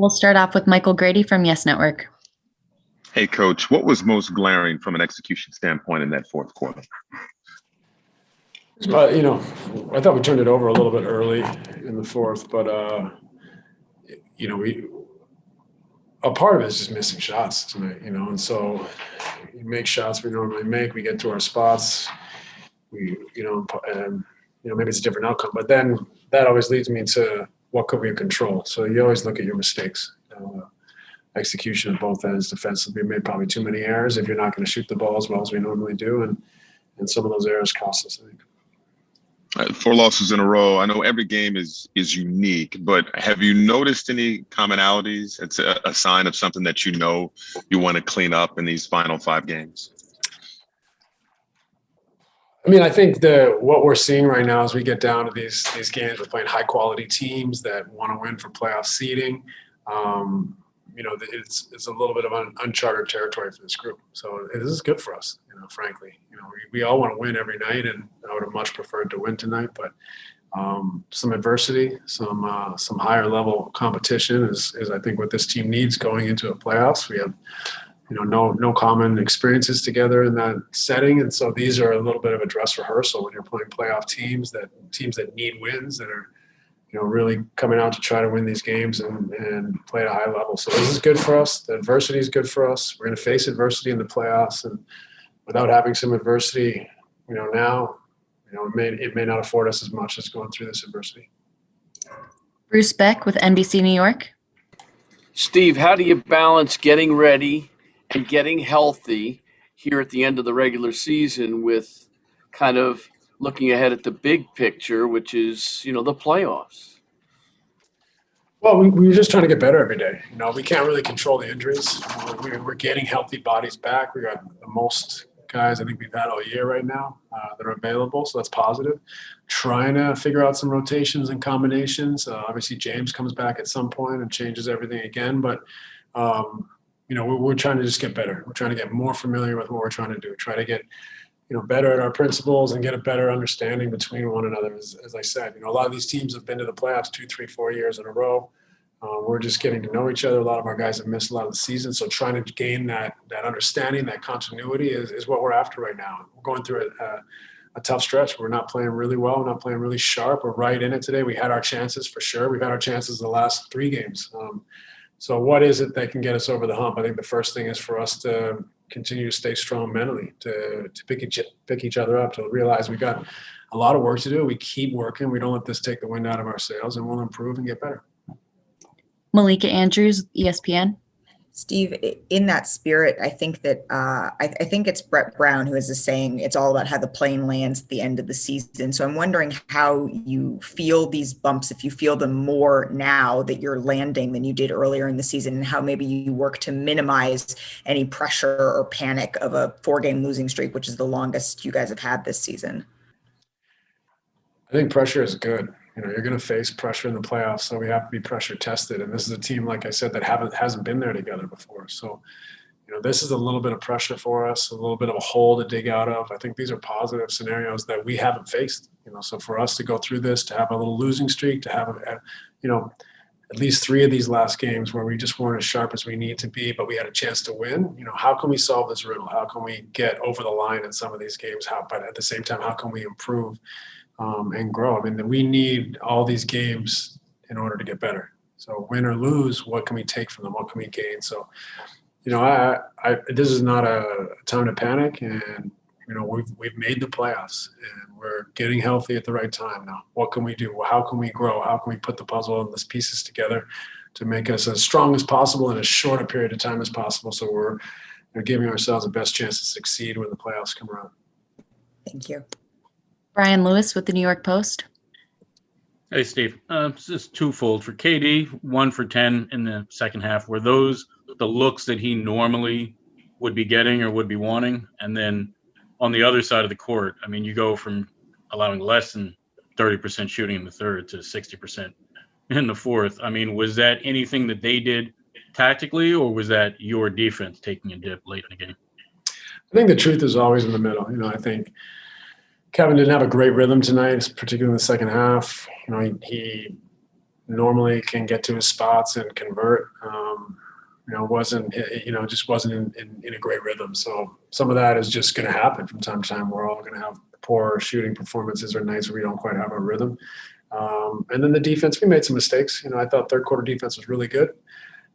We'll start off with Michael Grady from Yes Network. Hey, Coach, what was most glaring from an execution standpoint in that fourth quarter? I thought we turned it over a little bit early in the fourth, but a part of it is just missing shots tonight, and so you make shots we normally make, we get to our spots, and maybe it's a different outcome, but then that always leads me to what could we control. So you always look at your mistakes. Execution at both ends defensively, we made probably too many errors if you're not going to shoot the ball as well as we normally do, and some of those errors cost us, I think. 4 losses in a row. I know every game is unique, but have you noticed any commonalities? It's a sign of something that you want to clean up in these final 5 games. I think what we're seeing right now as we get down to these games, we're playing high quality teams that want to win for playoff seeding. It's a little bit of uncharted territory for this group. So this is good for us, frankly. We all want to win every night, and I would have much preferred to win tonight. But some adversity, some higher level competition is I think what this team needs going into a playoffs. We have no common experiences together in that setting, and so these are a little bit of a dress rehearsal when you're playing playoff teams that need wins, that are really coming out to try to win these games and play at a high level. So this is good for us. The adversity is good for us. We're going to face adversity in the playoffs, and without having some adversity, now, it may not afford us as much as going through this adversity. Bruce Beck with NBC New York. Steve, how do you balance getting ready and getting healthy here at the end of the regular season with kind of looking ahead at the big picture, which is, the playoffs? Well, we're just trying to get better every day. We can't really control the injuries. We're getting healthy bodies back. We got the most guys I think we've had all year right now that are available, so that's positive. Trying to figure out some rotations and combinations. Obviously, James comes back at some point and changes everything again, but we're trying to just get better. We're trying to get more familiar with what we're trying to do. Try to get better at our principles and get a better understanding between one another. As I said, a lot of these teams have been to the playoffs 2, 3, 4 years in a row. We're just getting to know each other. A lot of our guys have missed a lot of the season. So trying to gain that understanding, that continuity is what we're after right now. We're going through a tough stretch. We're not playing really well. We're not playing really sharp. We're right in it today. We had our chances for sure. We've had our chances the last 3 games. So what is it that can get us over the hump? I think the first thing is for us to continue to stay strong mentally, to pick each other up, to realize we got a lot of work to do. We keep working. We don't let this take the wind out of our sails, and we'll improve and get better. Malika Andrews, ESPN. Steve, in that spirit, I think that I think it's Brett Brown who has a saying, it's all about how the plane lands at the end of the season. So I'm wondering how you feel these bumps, if you feel them more now that you're landing than you did earlier in the season, and how maybe you work to minimize any pressure or panic of a 4-game losing streak, which is the longest you guys have had this season. I think pressure is good. You're going to face pressure in the playoffs, so we have to be pressure tested. And this is a team, like I said, that hasn't been there together before. So, this is a little bit of pressure for us, a little bit of a hole to dig out of. I think these are positive scenarios that we haven't faced. So for us to go through this, to have a little losing streak, to have at least 3 of these last games where we just weren't as sharp as we need to be, but we had a chance to win. How can we solve this riddle? How can we get over the line in some of these games? But at the same time, how can we improve and grow? We need all these games in order to get better. So win or lose, what can we take from them? What can we gain? So, this is not a time to panic, and we've made the playoffs, and we're getting healthy at the right time now. What can we do? How can we grow? How can we put the puzzle and the pieces together to make us as strong as possible in as short a period of time as possible? So we're giving ourselves the best chance to succeed when the playoffs come around. Thank you. Brian Lewis with the New York Post. Hey, Steve. This is twofold. For KD, 1 for 10 in the second half. Were those the looks that he normally would be getting or would be wanting? And then on the other side of the court, you go from allowing less than 30% shooting in the third to 60% in the fourth. Was that anything that they did tactically, or was that your defense taking a dip late in the game? I think the truth is always in the middle. I think Kevin didn't have a great rhythm tonight, particularly in the second half. He normally can get to his spots and convert. Just wasn't in a great rhythm. So some of that is just going to happen from time to time. We're all going to have poor shooting performances or nights where we don't quite have a rhythm. And then the defense, we made some mistakes. I thought third quarter defense was really good.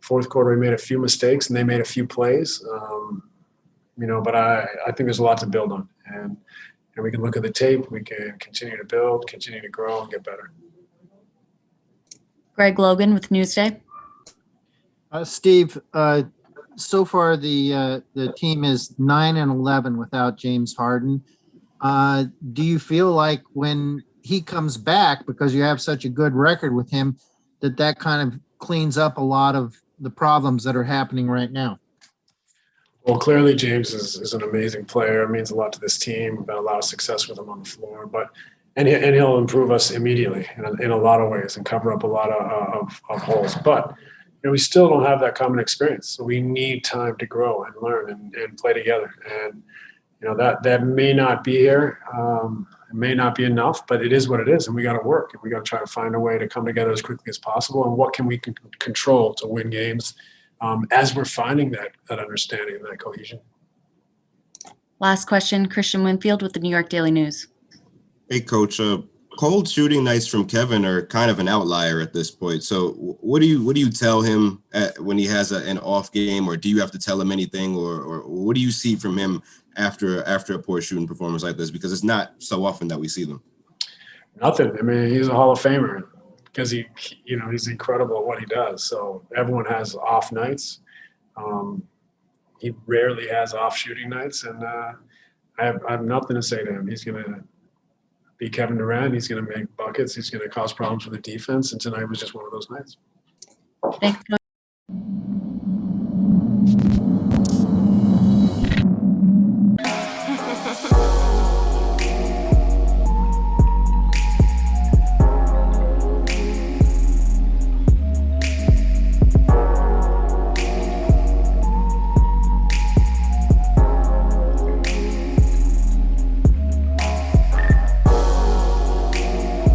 Fourth quarter, we made a few mistakes and they made a few plays. But I think there's a lot to build on. And we can look at the tape. We can continue to build, continue to grow, and get better. Greg Logan with Newsday. Steve, so far the team is 9-11 without James Harden. Do you feel like when he comes back, because you have such a good record with him, that kind of cleans up a lot of the problems that are happening right now? Well, clearly James is an amazing player. It means a lot to this team. We've had a lot of success with him on the floor, and he'll improve us immediately in a lot of ways and cover up a lot of holes. But we still don't have that common experience. So we need time to grow and learn and play together. And that may not be here. It may not be enough, but it is what it is, and we got to work. And we got to try to find a way to come together as quickly as possible. And what can we control to win games as we're finding that understanding and that cohesion. Last question, Christian Winfield with the New York Daily News. Hey, Coach. Cold shooting nights from Kevin are kind of an outlier at this point. So what do you tell him when he has an off game, or do you have to tell him anything, or what do you see from him after a poor shooting performance like this? Because it's not so often that we see them. Nothing. I mean, he's a Hall of Famer because he's incredible at what he does. So everyone has off nights. He rarely has off shooting nights, and I have nothing to say to him. He's going to be Kevin Durant. He's going to make buckets. He's going to cause problems for the defense. And tonight was just one of those nights. Thanks, Coach.